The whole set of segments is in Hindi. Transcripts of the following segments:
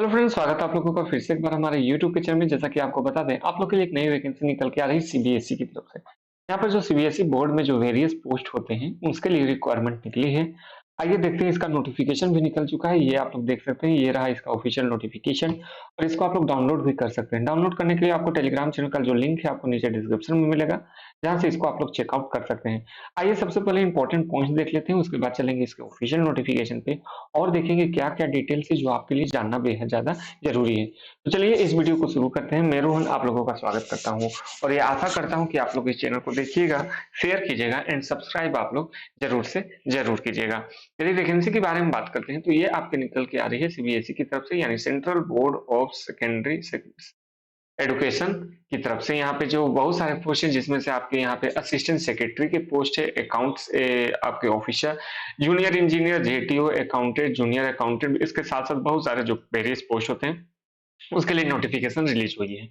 हेलो फ्रेंड्स, स्वागत है आप लोगों का फिर से एक बार हमारे यूट्यूब के चैनल में। जैसा कि आपको बता दें, आप लोग के लिए एक नई वैकेंसी निकल के आ रही है सीबीएसई की तरफ से। यहाँ पर जो सीबीएसई बोर्ड में जो वेरियस पोस्ट होते हैं उसके लिए रिक्वायरमेंट निकली है। आइए देखते हैं, इसका नोटिफिकेशन भी निकल चुका है। ये आप लोग देख सकते हैं, ये रहा इसका ऑफिशियल नोटिफिकेशन और इसको आप लोग डाउनलोड भी कर सकते हैं। डाउनलोड करने के लिए आपको टेलीग्राम चैनल का जो लिंक है आपको नीचे डिस्क्रिप्शन में मिलेगा, जहाँ से इसको आप लोग चेकआउट कर सकते हैं। आइए सबसे पहले इंपॉर्टेंट पॉइंट्स देख लेते हैं, उसके बाद चलेंगे इसके ऑफिशियल नोटिफिकेशन पे और देखेंगे क्या क्या डिटेल्स है जो आपके लिए जानना बेहद ज्यादा जरूरी है। तो चलिए इस वीडियो को शुरू करते हैं। मैं रोहन आप लोगों का स्वागत करता हूं और ये आशा करता हूं कि आप लोग इस चैनल को देखिएगा, शेयर कीजिएगा एंड सब्सक्राइब आप लोग जरूर से जरूर कीजिएगा। यदि वैकेंसी के बारे में बात करते हैं तो ये आपके निकल के आ रही है सीबीएसई की तरफ से, यानी central board of secondary education की तरफ से। यहाँ पे जो बहुत सारे पोस्ट हैं, जिसमें से आपके यहाँ पे असिस्टेंट सेक्रेटरी के पोस्ट है, अकाउंट्स आपके officer, junior engineer, JTO accountant, junior accountant, इसके साथ साथ बहुत सारे जो वेरियस पोस्ट होते हैं उसके लिए नोटिफिकेशन रिलीज हुई है।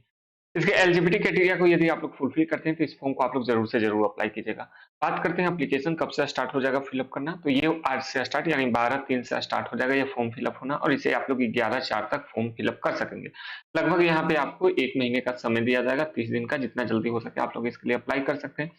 इसके एलिजिबिलिटी क्राइटेरिया को यदि आप लोग फुलफिल करते हैं तो इस फॉर्म को आप लोग जरूर से जरूर अप्लाई कीजिएगा। बात करते हैं एप्लीकेशन कब से स्टार्ट हो जाएगा फिलअप करना, तो ये आज से स्टार्ट यानी 12/3 से स्टार्ट हो जाएगा ये फॉर्म फिलअप होना, और इसे आप लोग 11/4 तक फॉर्म फिलअप कर सकेंगे। लगभग यहाँ पे आपको 1 महीने का समय दिया जाएगा, 30 दिन का, जितना जल्दी हो सके आप लोग इसके लिए अप्लाई कर सकते हैं।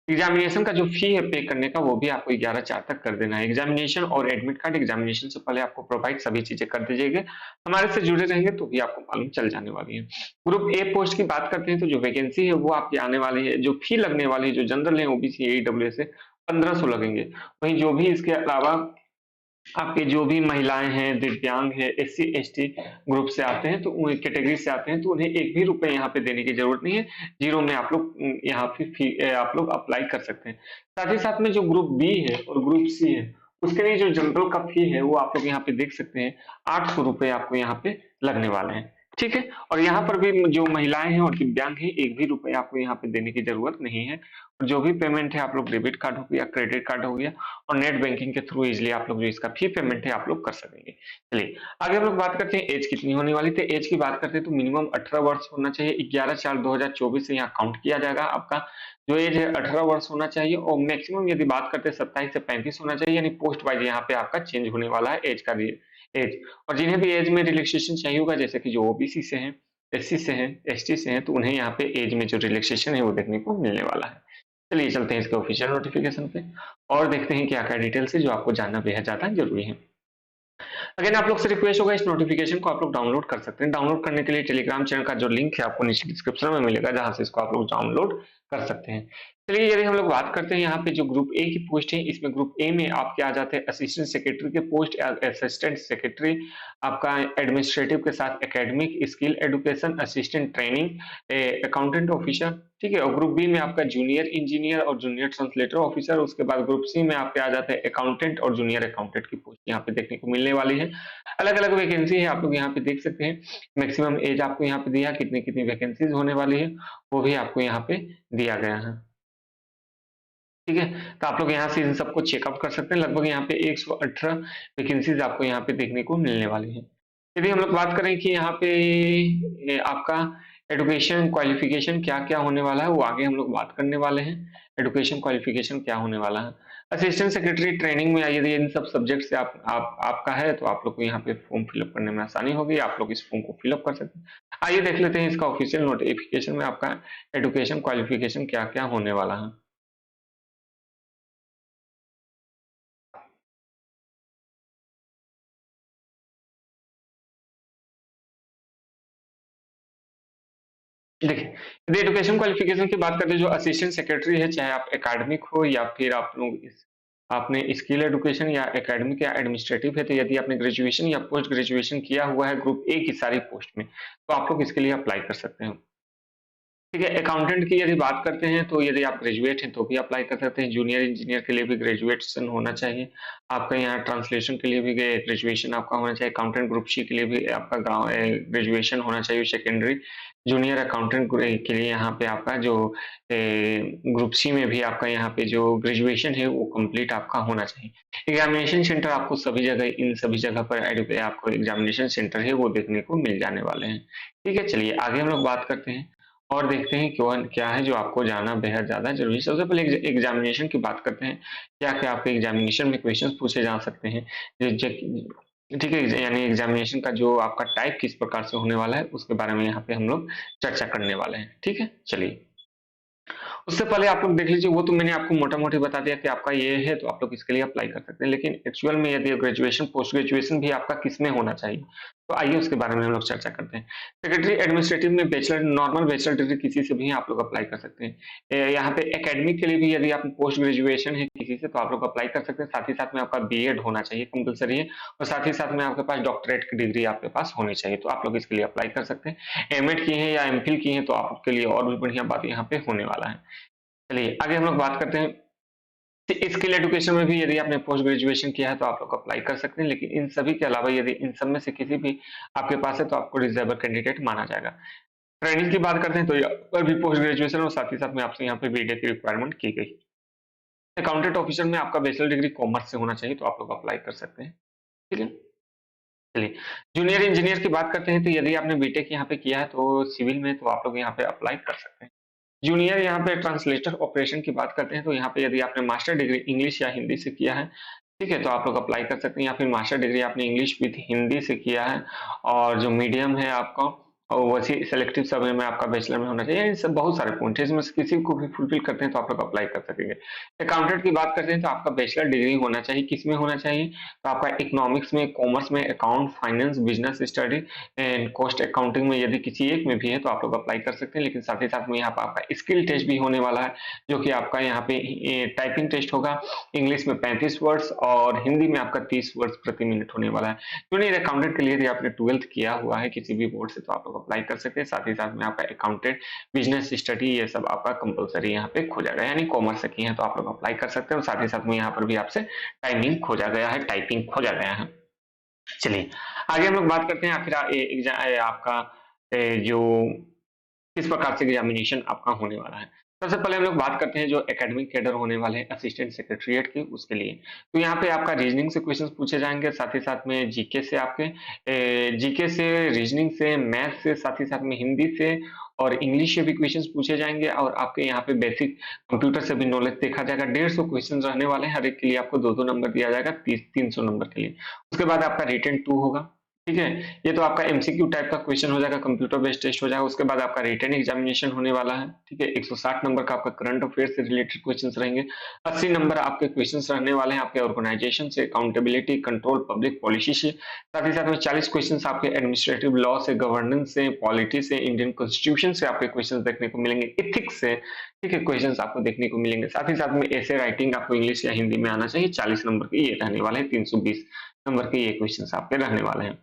एग्जामिनेशन का जो फी है पे करने का, वो भी आपको 11/4 तक कर देना है। एग्जामिनेशन और एडमिट कार्ड एग्जामिनेशन से पहले आपको प्रोवाइड सभी चीजें कर दीजिएगा। हमारे से जुड़े रहेंगे तो भी आपको मालूम चल जाने वाली है। ग्रुप ए पोस्ट की बात करते हैं तो जो वैकेंसी है वो आपकी आने वाली है। जो फी लगने वाली है, जो जनरल है, ओबीसी, ईडब्ल्यूएस है, 1500 लगेंगे। वहीं जो भी इसके अलावा आपके जो भी महिलाएं हैं, दिव्यांग है, एससी एसटी ग्रुप से आते हैं, तो कैटेगरी से आते हैं, तो उन्हें एक भी रुपए यहाँ पे देने की जरूरत नहीं है। जीरो में आप लोग यहाँ पे फी आप लोग अप्लाई कर सकते हैं। साथ ही साथ में जो ग्रुप बी है और ग्रुप सी है, उसके लिए जो जनरल का फी है वो आप लोग यहाँ पे देख सकते हैं, 800 रुपए आपको यहाँ पे लगने वाले हैं। ठीक है, और यहाँ पर भी जो महिलाएं हैं और दिव्यांग हैं, एक भी रुपए आपको यहाँ पे देने की जरूरत नहीं है। और जो भी पेमेंट है आप लोग डेबिट कार्ड हो गया, क्रेडिट कार्ड हो गया और नेट बैंकिंग के थ्रू इजिली आप लोग जो इसका फी पेमेंट है आप लोग कर सकेंगे। चलिए आगे हम लोग बात करते हैं एज कितनी होने वाली थी। एज की बात करते हैं तो मिनिमम 18 वर्ष होना चाहिए। 11/4/2024 से यहाँ काउंट किया जाएगा। आपका जो एज है 18 वर्ष होना चाहिए और मैक्सिमम यदि बात करते हैं 27 से 35 होना चाहिए, यानी पोस्ट वाइज यहाँ पे आपका चेंज होने वाला है एज का एज। और जिन्हें भी एज में रिलैक्सेशन चाहिए होगा, जैसे कि जो ओबीसी से हैं, एससी से हैं, एसटी से हैं, तो उन्हें यहाँ पे एज में जो रिलैक्सेशन है वो देखने को मिलने वाला है। चलिए चलते हैं इसके ऑफिशियल नोटिफिकेशन पे और देखते हैं क्या क्या डिटेल्स है जो आपको जानना बेहद ज्यादा जरूरी है। अगेन आप लोग से रिक्वेस्ट होगा, इस नोटिफिकेशन को आप लोग डाउनलोड कर सकते हैं। डाउनलोड करने के लिए टेलीग्राम चैनल का जो लिंक है आपको नीचे डिस्क्रिप्शन में मिलेगा, जहां से इसको आप लोग डाउनलोड कर सकते हैं। चलिए यदि हम लोग बात करते हैं यहाँ पे जो ग्रुप ए की पोस्ट है, इसमें ग्रुप ए में आपके आ जाते हैं असिस्टेंट सेक्रेटरी के पोस्ट। असिस्टेंट सेक्रेटरी आपका एडमिनिस्ट्रेटिव के साथ academic, skill education, assistant training, accountant officer. ठीक है, और ग्रुप बी में आपका जूनियर इंजीनियर और जूनियर ट्रांसलेटर ऑफिसर। उसके बाद ग्रुप सी में आपके आ जाते हैं अकाउंटेंट और जूनियर अकाउंटेंट की पोस्ट यहाँ पे देखने को मिलने वाली है। अलग अलग वैकेंसी है, आप लोग यहाँ पे देख सकते हैं। मैक्सिमम एज आपको यहाँ पे दिया, कितनी कितनी वैकेंसीज होने वाली है वो भी आपको यहाँ पे दिया गया है। ठीक है, तो आप लोग यहाँ से इन सबको चेकआउट कर सकते हैं। लगभग यहाँ पे 118 वैकेंसीज आपको यहाँ पे देखने को मिलने वाली है। यदि हम लोग बात करें कि यहाँ पे आपका एडुकेशन क्वालिफिकेशन क्या क्या होने वाला है, वो आगे हम लोग बात करने वाले हैं। एडुकेशन क्वालिफिकेशन क्या होने वाला है। असिस्टेंट सेक्रेटरी ट्रेनिंग में यदि इन सब सब्जेक्ट से आपका है तो आप लोग को यहाँ पे फॉर्म फिलअप करने में आसानी होगी, आप लोग इस फॉर्म को फिलअप कर सकते हैं। आइए देख लेते हैं इसका ऑफिशियल नोटिफिकेशन में आपका एडुकेशन क्वालिफिकेशन क्या क्या होने वाला है। देखिए, यदि एजुकेशन क्वालिफिकेशन की बात करें, जो असिस्टेंट सेक्रेटरी है, चाहे आप एकेडमिक हो या फिर आप लोग आपने स्किल एजुकेशन या एकेडमिक या एडमिनिस्ट्रेटिव है, तो यदि आपने ग्रेजुएशन या पोस्ट ग्रेजुएशन किया हुआ है ग्रुप ए की सारी पोस्ट में, तो आप लोग इसके लिए अप्लाई कर सकते हैं। ठीक है, अकाउंटेंट की यदि बात करते हैं तो यदि आप ग्रेजुएट हैं तो भी अप्लाई कर सकते हैं। जूनियर इंजीनियर के लिए भी ग्रेजुएशन होना चाहिए। आपका यहाँ ट्रांसलेशन के लिए भी ग्रेजुएशन आपका होना चाहिए। अकाउंटेंट ग्रुप सी के लिए भी आपका ग्रेजुएशन होना चाहिए सेकेंडरी। जूनियर अकाउंटेंट के लिए यहाँ पे आपका जो ग्रुप सी में भी आपका यहाँ पे जो ग्रेजुएशन है वो कंप्लीट आपका होना चाहिए। एग्जामिनेशन सेंटर आपको सभी जगह, इन सभी जगह पर आपको एग्जामिनेशन सेंटर है वो देखने को मिल जाने वाले हैं। ठीक है, चलिए आगे हम लोग बात करते हैं और देखते हैं कौन क्या है जो आपको जानना बेहद ज्यादा जरूरी है। सबसे पहले एग्जामिनेशन की बात करते हैं। क्या क्या आपके एग्जामिनेशन में क्वेश्चंस पूछे जा सकते हैं। ठीक है, यानी एग्जामिनेशन का जो आपका टाइप किस प्रकार से होने वाला है उसके बारे में यहाँ पे हम लोग चर्चा करने वाले हैं। ठीक है, चलिए। उससे पहले आप लोग देख लीजिए, वो तो मैंने आपको मोटा-मोटी बता दिया कि आपका ये है तो आप लोग इसके लिए अप्लाई कर सकते हैं। लेकिन एक्चुअल में यदि ग्रेजुएशन, पोस्ट ग्रेजुएशन भी आपका किसमें होना चाहिए, तो आइए उसके बारे में हम लोग चर्चा करते हैं। सेक्रेटरी एडमिनिस्ट्रेटिव में बैचलर, नॉर्मल बैचलर डिग्री किसी से भी आप लोग अप्लाई कर सकते हैं। यहाँ पे एकेडमिक के लिए भी यदि आप पोस्ट ग्रेजुएशन है किसी से तो आप लोग अप्लाई कर सकते हैं। साथ ही साथ में आपका बीएड होना चाहिए, कंपल्सरी है, और साथ ही साथ में आपके पास डॉक्टरेट की डिग्री आपके पास होनी चाहिए, तो आप लोग इसके लिए अप्लाई कर सकते हैं। एमएड की है या एमफिल की है तो आपके लिए और भी बढ़िया बात यहाँ पे होने वाला है। चलिए आगे हम लोग बात करते हैं। स्किल एजुकेशन में भी यदि आपने पोस्ट ग्रेजुएशन किया है तो आप लोग अप्लाई कर सकते हैं, लेकिन इन सभी के अलावा यदि इन सब में से किसी भी आपके पास है तो आपको रिजर्व कैंडिडेट माना जाएगा। ट्रेनिंग की बात करते हैं तो यहाँ पर भी पोस्ट ग्रेजुएशन और साथ ही साथ में आपसे यहाँ पे बीटेक की रिक्वायरमेंट की गई। अकाउंटेंट ऑफिसर में आपका बैचलर डिग्री कॉमर्स से होना चाहिए तो आप लोग अप्लाई कर सकते हैं। ठीक है, चलिए। जूनियर इंजीनियर की बात करते हैं तो यदि आपने बीटेक यहाँ पे किया है तो सिविल में तो आप लोग यहाँ पे अप्लाई कर सकते हैं। जूनियर यहाँ पे ट्रांसलेटर ऑपरेशन की बात करते हैं तो यहाँ पे यदि आपने मास्टर डिग्री इंग्लिश या हिंदी से किया है, ठीक है, तो आप लोग अप्लाई कर सकते हैं, या फिर मास्टर डिग्री आपने इंग्लिश विद हिंदी से किया है और जो मीडियम है आपका और वैसे सिलेक्टिव सर्वे में आपका बैचलर में होना चाहिए। ये सब बहुत सारे पॉइंट है, इसमें से किसी को भी फुलफिल करते हैं तो आप लोग अप्लाई कर सकेंगे। अकाउंटेंट की बात करते हैं तो आपका बैचलर डिग्री होना चाहिए, किसमें होना चाहिए, तो आपका इकोनॉमिक्स में, कॉमर्स में, account, finance, business study and cost accounting में यदि किसी एक में भी है तो आप लोग अप्लाई कर सकते हैं। लेकिन साथ ही साथ में यहाँ पर आपका स्किल टेस्ट भी होने वाला है, जो कि आपका यहाँ पे टाइपिंग टेस्ट होगा। इंग्लिश में 35 वर्ड्स और हिंदी में आपका 30 वर्ड्स प्रति मिनट होने वाला है। जूनियर अकाउंटेंट के लिए यदि आपने 12th किया हुआ है किसी भी बोर्ड से तो आप लोग अप्लाई कर सकते हैं। साथ ही साथ में आपका अकाउंटेंट, बिजनेस स्टडी, ये सब आपका कंपलसरी यहाँ पे खोजा गया है, यानी कॉमर्स से किए हैं तो आप लोग अप्लाई कर सकते हैं। और साथ ही साथ में यहाँ पर भी आपसे टाइमिंग खोजा गया है, टाइपिंग खोजा गया है। चलिए आगे हम लोग बात करते हैं आखिर आपका जो किस प्रकार से एग्जामिनेशन आपका होने वाला है। सबसे पहले हम लोग बात करते हैं जो एकेडमिक कैडर होने वाले हैं असिस्टेंट सेक्रेटरीट के, उसके लिए तो यहाँ पे आपका रीजनिंग से क्वेश्चंस पूछे जाएंगे, साथ ही साथ में जीके से, आपके जीके से, रीजनिंग से, मैथ से, साथ ही साथ में हिंदी से और इंग्लिश से भी क्वेश्चंस पूछे जाएंगे। और आपके यहाँ पे बेसिक कंप्यूटर से भी नॉलेज देखा जाएगा। 150 क्वेश्चन रहने वाले हैं, हर एक के लिए आपको 2-2 नंबर दिया जाएगा, 300 नंबर के लिए। उसके बाद आपका रिटन 2 होगा। ठीक है, ये तो आपका एमसीक्यू टाइप का क्वेश्चन हो जाएगा, कंप्यूटर बेस्ड टेस्ट हो जाएगा। उसके बाद आपका रिटन एग्जामिनेशन होने वाला है। ठीक है, 160 नंबर का आपका करंट अफेयर से रिलेटेड क्वेश्चंस रहेंगे। 80 नंबर आपके क्वेश्चंस रहने वाले हैं आपके ऑर्गेनाइजेशन से, अकाउंटेबिलिटी, कंट्रोल, पब्लिक पॉलिसी से। साथ ही साथ में 40 क्वेश्चंस आपके एडमिनिस्ट्रेटिव लॉ से, गवर्नेंस से, पॉलिटी से, इंडियन कॉन्स्टिट्यूशन से आपके क्वेश्चन देखने को मिलेंगे, इथिक्स से। ठीक है, क्वेश्चन आपको देखने को मिलेंगे। साथ ही साथ में ऐसे राइटिंग आपको इंग्लिश या हिंदी में आना चाहिए। 40 नंबर के ये रहने वाले हैं, 320 नंबर के ये क्वेश्चन आपके रहने वाले हैं।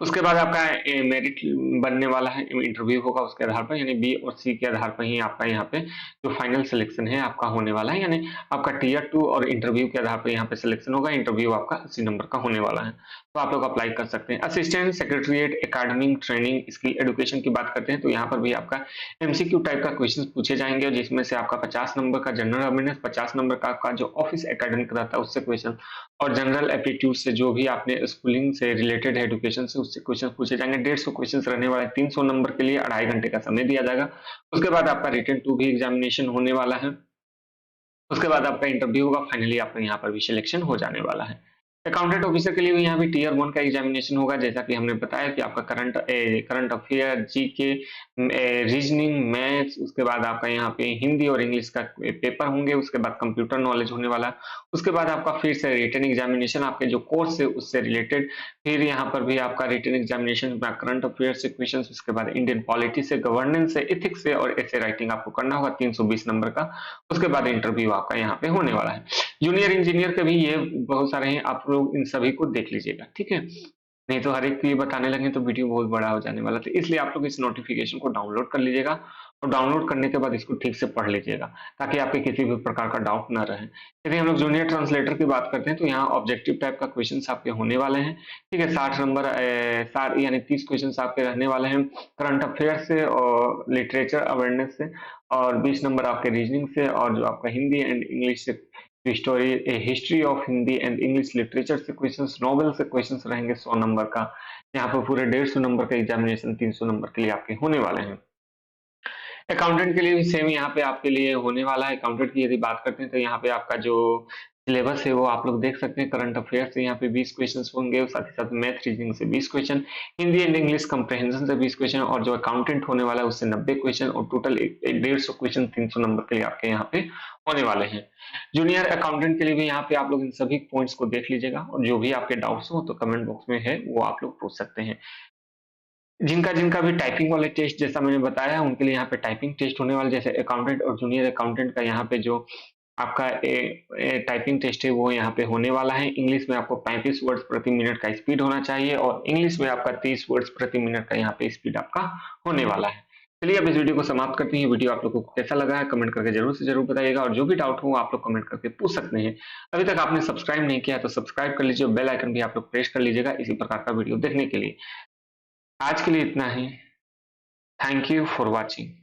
उसके बाद आपका मेरिट बनने वाला है, इंटरव्यू होगा उसके आधार पर, यानी बी और सी के आधार पर ही आपका यहाँ पे जो फाइनल सिलेक्शन है आपका होने वाला है। यानी आपका टीयर 2 और इंटरव्यू के आधार पर यहाँ पे सिलेक्शन होगा। इंटरव्यू आपका 80 नंबर का होने वाला है, तो आप लोग अप्लाई कर सकते हैं। Assistant secretariat academic training skill education की बात करते हैं तो यहाँ पर भी आपका एमसीक्यू टाइप का क्वेश्चन पूछे जाएंगे, जिसमें से आपका 50 नंबर का जनरल अवेयरनेस, 50 नंबर का आपका जो ऑफिस एकेडमिक रहता है उससे क्वेश्चन, और जनरल एप्टीट्यूड से जो भी आपने स्कूलिंग से रिलेटेड है, एजुकेशन से, उससे क्वेश्चन पूछे जाएंगे। 150 क्वेश्चन रहने वाले, 300 नंबर के लिए 2.5 घंटे का समय दिया जाएगा। उसके बाद आपका रिटन 2 भी एग्जामिनेशन होने वाला है। उसके बाद आपका इंटरव्यू होगा, फाइनली आपका यहाँ पर भी सिलेक्शन हो जाने वाला है। अकाउंटेंट ऑफिसर के लिए भी यहाँ भी टीयर 1 का एग्जामिनेशन होगा, जैसा कि हमने बताया कि आपका current affair, GK, reasoning, maths, उसके बाद आपका यहाँ पे हिंदी और इंग्लिश का पेपर होंगे। उसके बाद कंप्यूटर नॉलेज होने वाला। उसके बाद आपका फिर से रिटन एग्जामिनेशन आपके जो कोर्स है उससे रिलेटेड, फिर यहाँ पर भी आपका रिटन एग्जामिनेशन में करंट अफेयर से क्वेश्चन, उसके बाद इंडियन पॉलिटी से, गवर्नेंस से, इथिक्स से और ऐसे राइटिंग आपको करना होगा 320 नंबर का। उसके बाद इंटरव्यू आपका यहाँ पे होने वाला है। जूनियर इंजीनियर के भी ये बहुत सारे हैं, आप लोग इन सभी को देख लीजिएगा। ठीक है, नहीं तो हर एक को ये बताने लगे तो वीडियो बहुत बड़ा हो जाने वाला, तो इसलिए आप लोग इस नोटिफिकेशन को डाउनलोड कर लीजिएगा और डाउनलोड करने के बाद इसको ठीक से पढ़ लीजिएगा, ताकि आपके किसी भी प्रकार का डाउट ना रहे। यदि हम लोग जूनियर ट्रांसलेटर की बात करते हैं तो यहाँ ऑब्जेक्टिव टाइप का क्वेश्चन आपके होने वाले हैं। ठीक है, 60 नंबर 60 यानी 30 क्वेश्चन आपके रहने वाले हैं करंट अफेयर से और लिटरेचर अवेयरनेस से, और 20 नंबर आपके रीजनिंग से, और जो आपका हिंदी एंड इंग्लिश से history, history of Hindi and English literature से क्वेश्चंस, नॉवेल से क्वेश्चंस रहेंगे 100 नंबर का। यहाँ पर पूरे 150 नंबर का एग्जामिनेशन 300 नंबर के लिए आपके होने वाले हैं। अकाउंटेंट के लिए भी सेम यहाँ पे आपके लिए होने वाला है। अकाउंटेंट की यदि बात करते हैं तो यहाँ पे आपका जो सिलेबस है वो आप लोग देख सकते हैं। करंट अफेयर से यहाँ पे 20 क्वेश्चंस होंगे और साथ ही साथ मैथ रीजनिंग से 20 question, Hindi and English comprehension से 20 क्वेश्चन और जो अकाउंटेंट होने वाला है उससे 90 क्वेश्चन और टोटल 150 क्वेश्चन 300 नंबर के लिए आपके यहाँ पे होने वाले हैं। जूनियर अकाउंटेंट के लिए भी यहाँ पे आप लोग इन सभी पॉइंट्स को देख लीजिएगा और जो भी आपके डाउट्स हो तो कमेंट बॉक्स में है वो आप लोग पूछ सकते हैं। जिनका भी टाइपिंग वाले टेस्ट जैसा मैंने बताया उनके लिए यहाँ पे टाइपिंग टेस्ट होने वाले, जैसे अकाउंटेंट और जूनियर अकाउंटेंट का यहाँ पे जो आपका टाइपिंग टेस्ट है वो यहाँ पे होने वाला है। इंग्लिश में आपको 35 वर्ड्स प्रति मिनट का स्पीड होना चाहिए और इंग्लिश में आपका 30 वर्ड्स प्रति मिनट का यहाँ पे स्पीड आपका होने वाला है। चलिए अब इस वीडियो को समाप्त करते हैं। वीडियो आप लोगों को कैसा लगा है कमेंट करके जरूर से जरूर बताइएगा और जो भी डाउट हो आप लोग कमेंट करके पूछ सकते हैं। अभी तक आपने सब्सक्राइब नहीं किया तो सब्सक्राइब कर लीजिए, बेल आइकन भी आप लोग प्रेस कर लीजिएगा इसी प्रकार का वीडियो देखने के लिए। आज के लिए इतना ही। Thank you for watching.